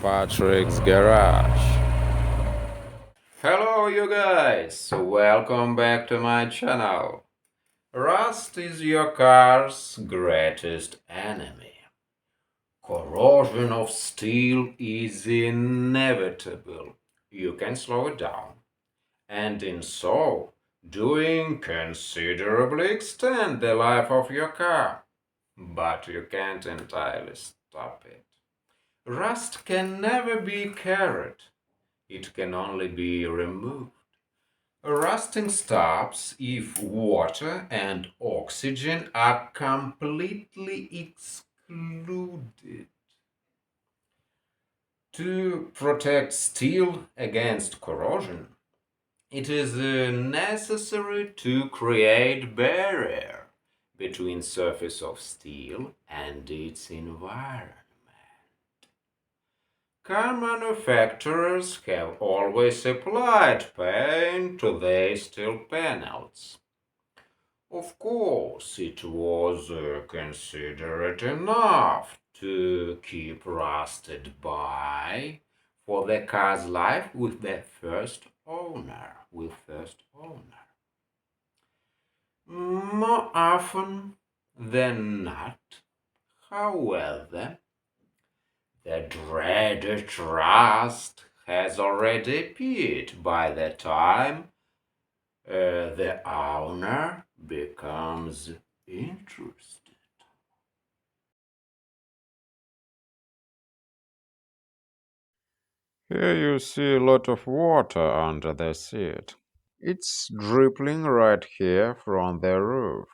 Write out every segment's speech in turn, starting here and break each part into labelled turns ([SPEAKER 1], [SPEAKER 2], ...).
[SPEAKER 1] Patrick's Garage. Hello, you guys! Welcome back to my channel. Rust is your car's greatest enemy. Corrosion of steel is inevitable. You can slow it down, and in so doing, considerably extend the life of your car. But you can't entirely stop it. Rust can never be cured. It can only be removed. Rusting stops if water and oxygen are completely excluded. To protect steel against corrosion, it is necessary to create barrier between surface of steel and its environment. Car manufacturers have always applied paint to their steel panels. Of course, it was considerate enough to keep rusted by for the car's life with the first owner. More often than not, however, the dreaded rust has already appeared by the time the owner becomes interested. Here you see a lot of water under the seat. It's dripping right here from the roof.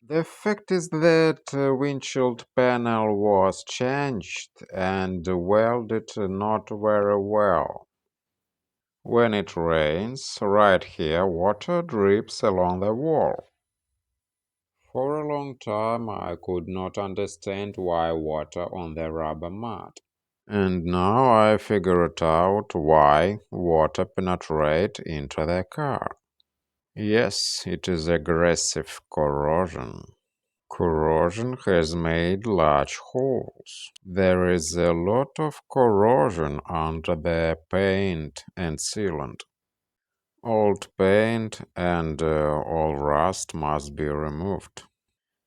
[SPEAKER 1] The fact is that windshield panel was changed and welded not very well. When it rains, right here, water drips along the wall. For a long time, I could not understand why water on the rubber mat. And now I figured out why water penetrates into the car. Yes, it is aggressive corrosion. Corrosion has made large holes. There is a lot of corrosion under the paint and sealant. Old paint and all rust must be removed.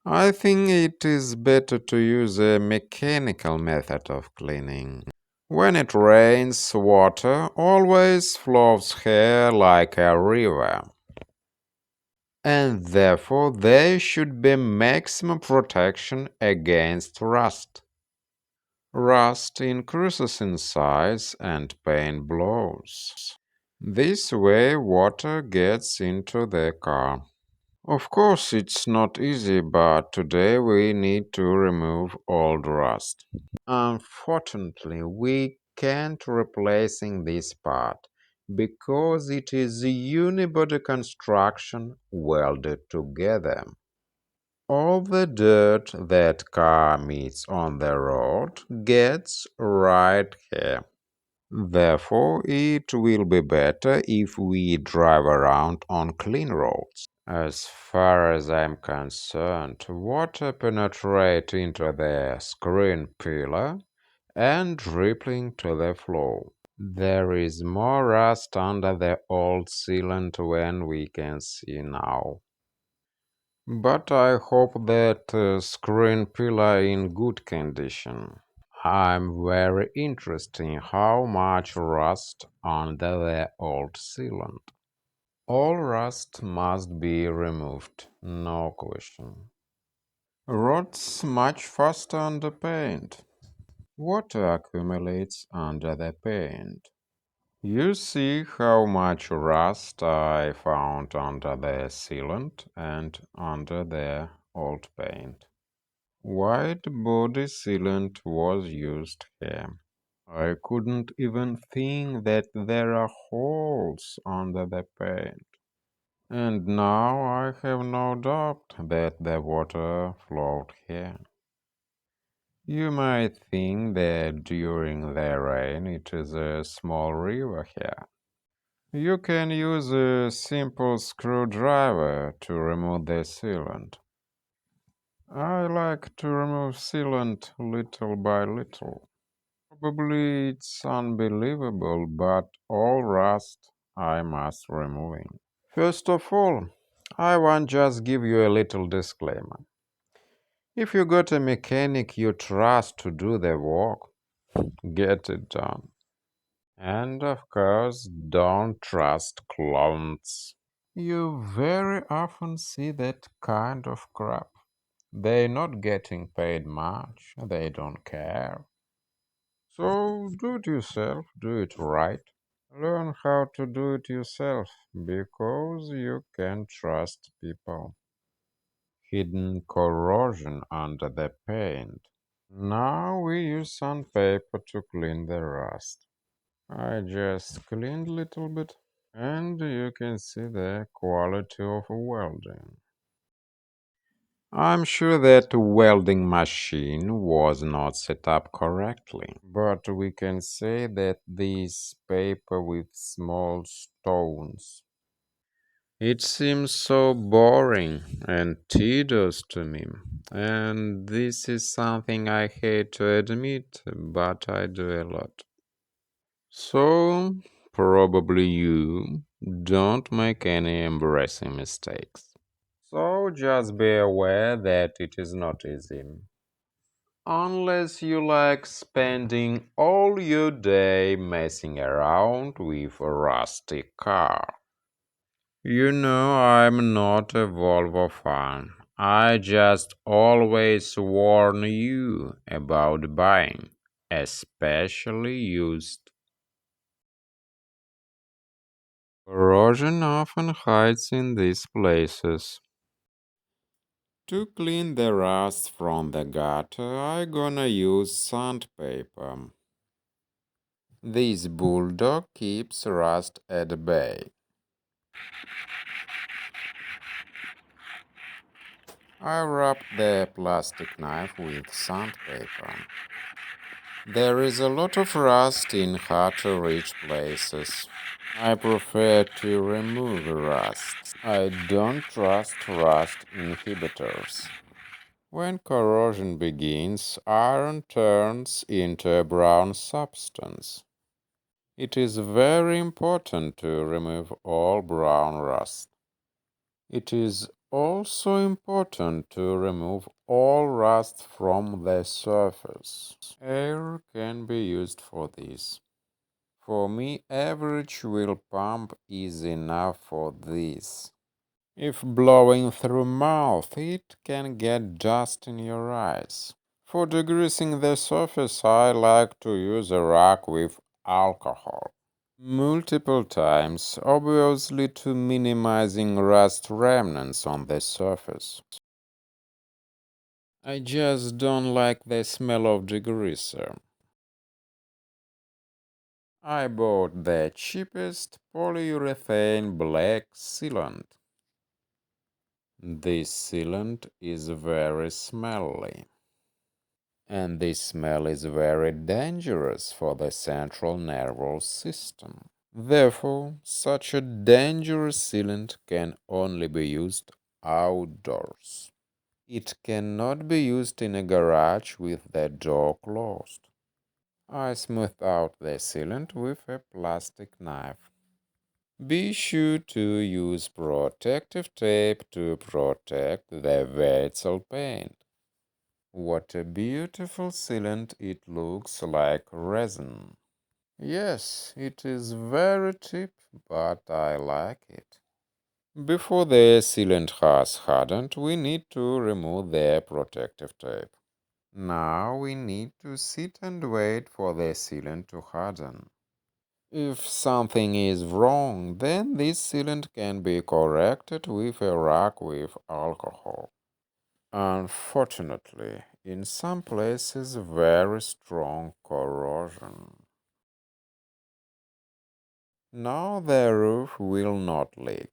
[SPEAKER 1] I think it is better to use a mechanical method of cleaning. When it rains, water always flows here like a river. And therefore there should be maximum protection against rust. Rust increases in size and paint blows. This way water gets into the car. Of course, it's not easy, but today we need to remove old rust. Unfortunately, we can't replacing this part because it is a unibody construction welded together. All the dirt that car meets on the road gets right here. Therefore, it will be better if we drive around on clean roads. As far as I'm concerned, water penetrates into the screen pillar and dripping to the floor. There is more rust under the old sealant than we can see now. But I hope that screen pillar in good condition. I'm very interested in how much rust under the old sealant. All rust must be removed, no question. Rots much faster under paint. Water accumulates under the paint. You see how much rust I found under the sealant and under the old paint. White body sealant was used here. I couldn't even think that there are holes under the paint. And now I have no doubt that the water flowed here. You might think that during the rain it is a small river here. You can use a simple screwdriver to remove the sealant. I like to remove sealant little by little. Probably it's unbelievable, but all rust I must removing. First of all, I want just give you a little disclaimer. If you got a mechanic you trust to do the work, get it done. And of course, don't trust clones. You very often see that kind of crap. They're not getting paid much, they don't care. So do it yourself, do it right. Learn how to do it yourself because you can trust people. Hidden corrosion under the paint. Now we use sandpaper to clean the rust. I just cleaned a little bit and you can see the quality of welding. I'm sure that welding machine was not set up correctly, but we can say that this paper with small stones. It seems so boring and tedious to me, and this is something I hate to admit, but I do a lot. So, probably you don't make any embarrassing mistakes. So, just be aware that it is not easy. Unless you like spending all your day messing around with a rusty car. You know, I'm not a Volvo fan. I just always warn you about buying, especially used. Corrosion often hides in these places. To clean the rust from the gutter, I'm gonna use sandpaper. This bulldog keeps rust at bay. I rub the plastic knife with sandpaper. There is a lot of rust in hard-to-reach places. I prefer to remove rust. I don't trust rust inhibitors. When corrosion begins, iron turns into a brown substance. It is very important to remove all brown rust. It is also important to remove all rust from the surface. Air can be used for this. For me, average wheel pump is enough for this. If blowing through mouth, it can get dust in your eyes. For degreasing the surface, I like to use a rag with alcohol. Multiple times, obviously to minimizing rust remnants on the surface. I just don't like the smell of degreaser. I bought the cheapest polyurethane black sealant. This sealant is very smelly, and this smell is very dangerous for the central nervous system. Therefore, such a dangerous sealant can only be used outdoors. It cannot be used in a garage with the door closed. I smooth out the sealant with a plastic knife. Be sure to use protective tape to protect the vessel paint. What a beautiful sealant, it looks like resin. Yes, it is very cheap, but I like it. Before the sealant has hardened, we need to remove the protective tape. Now we need to sit and wait for the sealant to harden. If something is wrong, then this sealant can be corrected with a rag with alcohol. Unfortunately, in some places, very strong corrosion. Now the roof will not leak.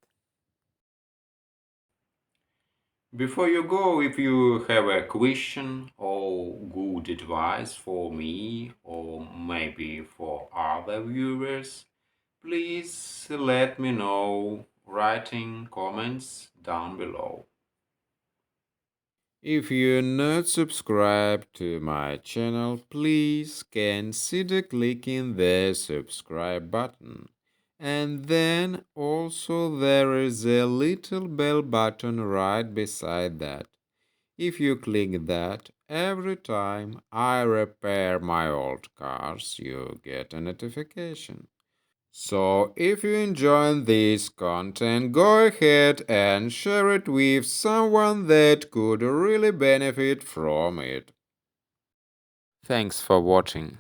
[SPEAKER 1] Before you go, if you have a question or good advice for me or maybe for other viewers, please let me know writing comments down below. If you're not subscribed to my channel, please consider clicking the subscribe button. And then also there is a little bell button right beside that. If you click that, every time I repair my old cars, you get a notification. So if you enjoy this content, go ahead and share it with someone that could really benefit from it. Thanks for watching.